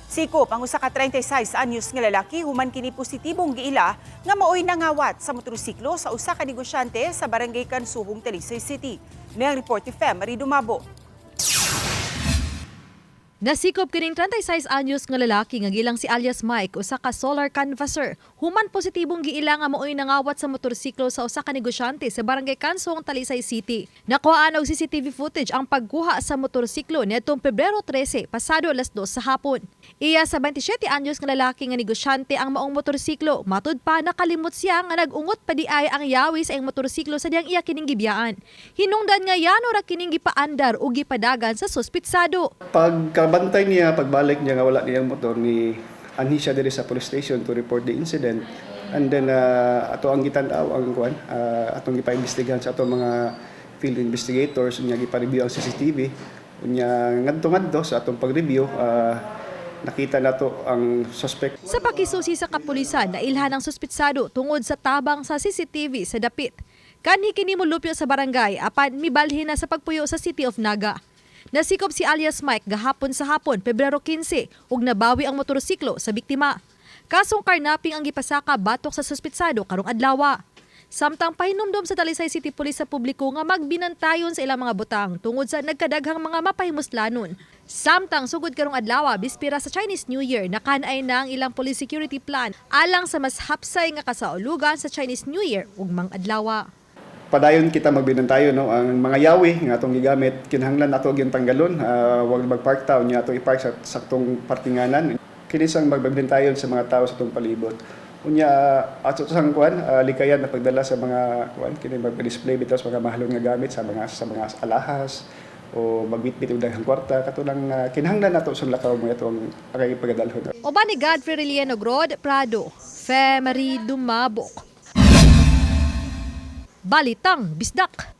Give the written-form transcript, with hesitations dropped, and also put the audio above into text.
Sikop ang usa ka 36 anyos nga lalaki human kini positibong giila nga maoy nangawat sa motorsiklo sa usa ka negosyante sa Barangay Kansuhong, Talisay City. Mayang report ni Fem Marie Dumabo. Nasikop kining 36 anyos nga lalaki nga gilang si alias Mike usa ka solar canvasser. Human positibong giila nga maoy nangawat sa motorsiklo sa usa ka negosyante sa Barangay Kansuhong, Talisay City. Nakuhaan og CCTV footage ang pagkuha sa motorsiklo niadtong Pebrero 13 pasado alas 2 sa hapon. Iya sa 27 anyos nga lalaki nga negosyante ang maong motorsiklo. Matud pa nakalimot siya nga nag-ungot pa di ay ang yawi sa iyang motorsiklo sa diyang iya kining gibiyaan. Hinungdan nga yano ra kining gipaandar ug gipadagan sa suspitsado. Pagkabantay niya, pagbalik niya nga wala niyang motor, ni anhi siya diri sa police station to report the incident. And then ato ang gitanaw ang atong gipaimbestigahan sa atong mga field investigators, unya gipa-review ang CCTV. Unya ngadto sa atong pag-review, nakita nato ang suspect. Sa pakisusi sa kapulisan, nailhan ang suspitsado tungod sa tabang sa CCTV sa dapit. Kanhi kini molupyo sa barangay apan mibalhin na sa pagpuyo sa City of Naga. Nasikop si alias Mike gahapon sa hapon, Pebrero 15, ug nabawi ang motorsiklo sa biktima. Kasong karnaping ang gipasaka batok sa suspitsado karong adlaw. Samtang pahinumdom sa Talisay City Police sa publiko nga magbinantayon sa ilang mga butang tungod sa nagkadaghang mga mapahimuslanon. Samtang sugod karong adlaw, bispira sa Chinese New Year, nakanay na ang ilang police security plan alang sa mas hapsay nga kasaulugan sa Chinese New Year ug mang adlaw. Padayon kita magbinantayon, no, ang mga yawi nga atong gigamit kinahanglan nato gyud tanggalon, wag magpark ta unya ato i-park sa saktong parkinganan. Kini sang magbinantayon sa mga tawo sa atong palibot. Unya ato sang likayan na pagdala sa mga kini mag-display bitaw sa mga mahalon nga gamit sa mga alahas o magbitbit og daghang kwarta katulang kinahanglan nato sa lakaw mo atong agay pagadalhon. Oba ni Godfrey Reliano Grod Prado, Fem Marie Dumabo. Balitang Bisdak.